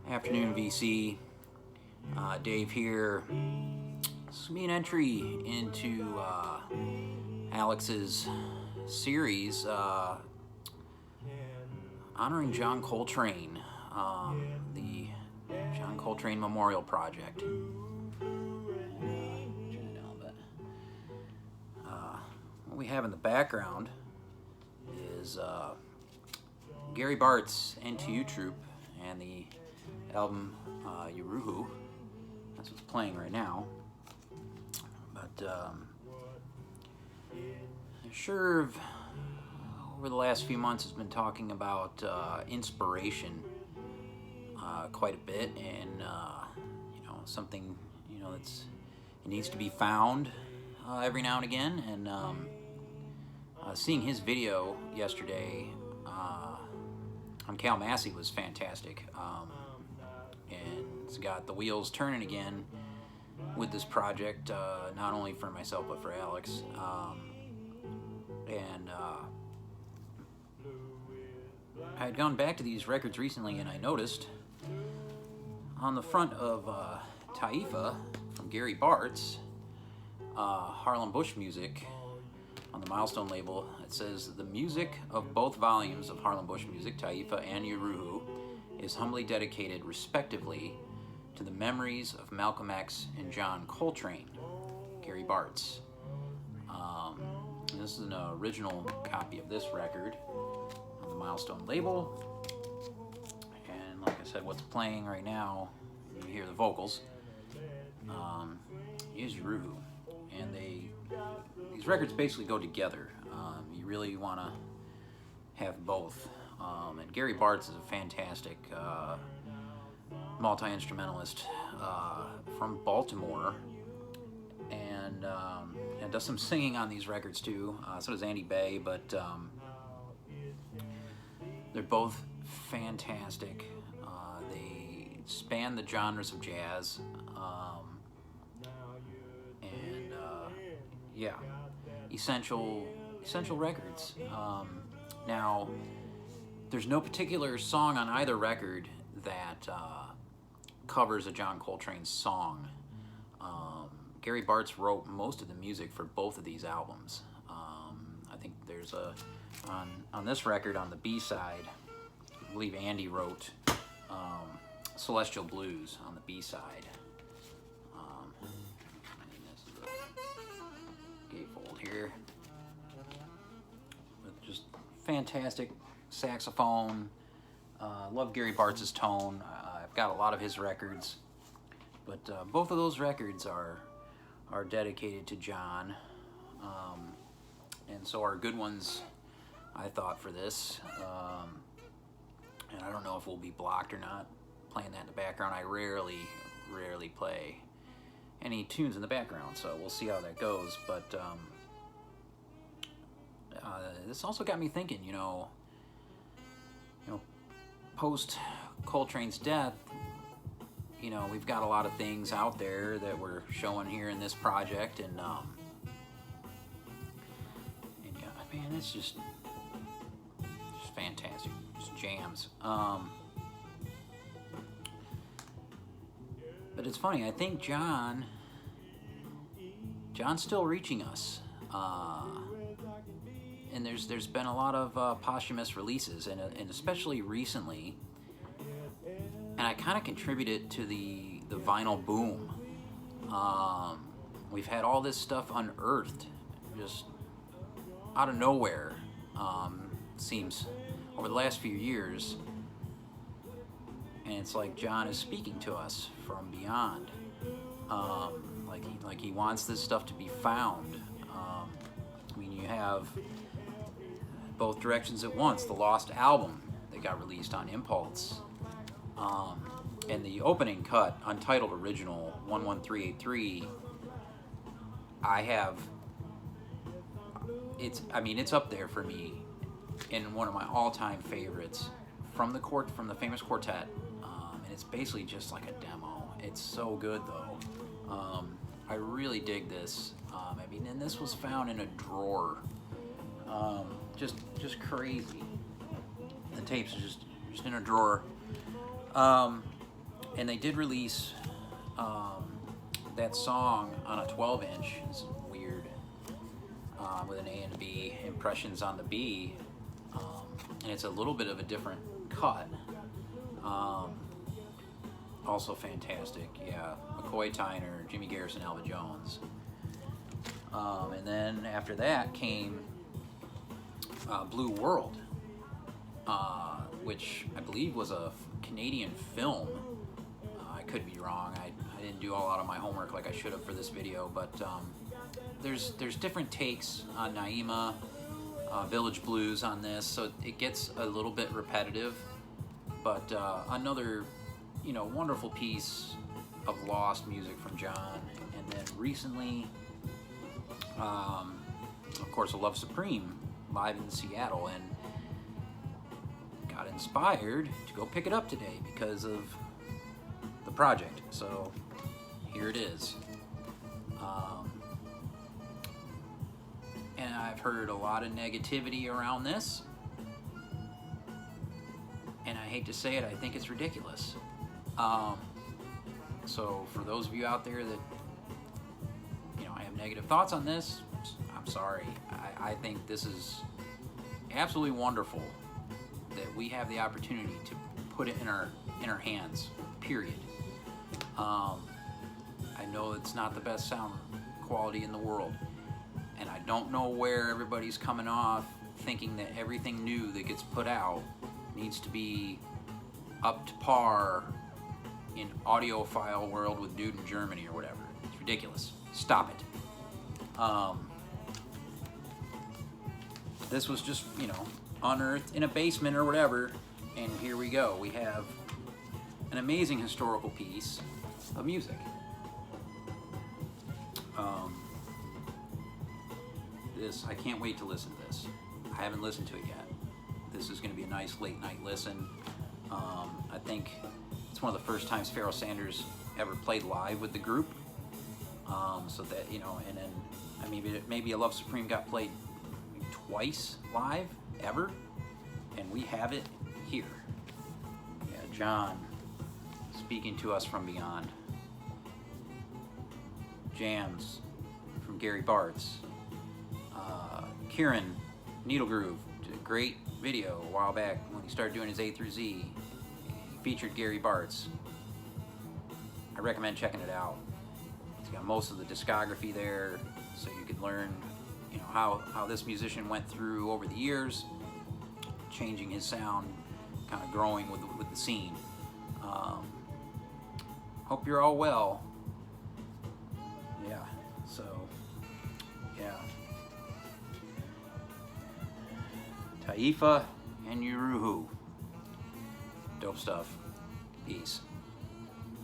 Afternoon, VC. Dave here. This is me an entry into Alex's series honoring John Coltrane, the John Coltrane Memorial Project. What we have in the background is Gary Bart's NTU Troupe and the album Yuruhu. That's what's playing right now. But sure, over the last few months has been talking about inspiration quite a bit, and something that's it needs to be found every now and again. And seeing his video yesterday on Cal Massey was fantastic. And it's got the wheels turning again with this project, not only for myself but for Alex. I had gone back to these records recently, and I noticed on the front of Taifa from Gary Bart's Harlem Bush Music on the Milestone label, it says the music of both volumes of Harlem Bush Music, Taifa and Yuruhu, is humbly dedicated respectively to the memories of Malcolm X and John Coltrane, Gary Bart's. This is an original copy of this record on the Milestone label. And like I said, what's playing right now, you hear the vocals, is Yuruhu. And these records basically go together. You really want to have both. And Gary Bart's is a fantastic multi-instrumentalist from Baltimore, and does some singing on these records too. So does Andy Bay, but they're both fantastic. They span the genres of jazz, and essential records. Now, there's no particular song on either record that covers a John Coltrane song. Gary Bart's wrote most of the music for both of these albums. I think there's on this record, on the B-side, I believe Andy wrote Celestial Blues on the B-side. And this is the gatefold here. With just fantastic saxophone. Love Gary Bart's tone. I've got a lot of his records, but both of those records are dedicated to John, and so are good ones, I thought, for this. And I don't know if we'll be blocked or not playing that in the background. I rarely play any tunes in the background, so we'll see how that goes. But this also got me thinking, post Coltrane's death, we've got a lot of things out there that we're showing here in this project, and yeah, man, it's just fantastic, just jams. But it's funny, I think John's still reaching us. And there's been a lot of posthumous releases, and especially recently, and I kind of contributed to the vinyl boom. We've had all this stuff unearthed just out of nowhere, seems, over the last few years, and it's like John is speaking to us from beyond, like he wants this stuff to be found. You have both directions at once. The Lost album that got released on Impulse, and the opening cut, Untitled Original 11383. It's up there for me in one of my all-time favorites from the famous quartet, and it's basically just like a demo. It's so good though. I really dig this. And this was found in a drawer. Just crazy. The tapes are just in a drawer. And they did release that song on a 12-inch. It's weird, with an A and a B, Impressions on the B, and it's a little bit of a different cut. Also fantastic, yeah. McCoy Tyner, Jimmy Garrison, Alva Jones. And then after that came Blue World, which I believe was a Canadian film. I could be wrong. I didn't do a lot of my homework like I should have for this video, but there's different takes on Naima, Village Blues on this, so it gets a little bit repetitive, but another, you know, wonderful piece of lost music from John. And then recently, of course, A Love Supreme live in Seattle, and got inspired to go pick it up today because of the project. So here it is. And I've heard a lot of negativity around this, and I hate to say it, I think it's ridiculous. So for those of you out there that, you know, I have negative thoughts on this, I'm sorry. I think this is absolutely wonderful that we have the opportunity to put it in our hands, period. I know it's not the best sound quality in the world, and I don't know where everybody's coming off thinking that everything new that gets put out needs to be up to par in audiophile world with Dude in Germany or whatever. It's ridiculous. Stop it. This was just, you know, unearthed in a basement or whatever, and here we go. We have an amazing historical piece of music. I can't wait to listen to this. I haven't listened to it yet. This is going to be a nice late night listen. I think it's one of the first times Pharoah Sanders ever played live with the group. So that, you know, and then I mean, maybe A Love Supreme got played twice live ever, and we have it here. Yeah, John speaking to us from beyond. Jams from Gary Bartz. Kieran Needle Groove did a great video a while back when he started doing his A through Z. He featured Gary Bartz. I recommend checking it out. It's got most of the discography there, so you can learn, you know, how this musician went through over the years, changing his sound, kind of growing with the scene. Hope you're all well. Yeah, so, yeah. Taifa and Yuruhu. Dope stuff. Peace.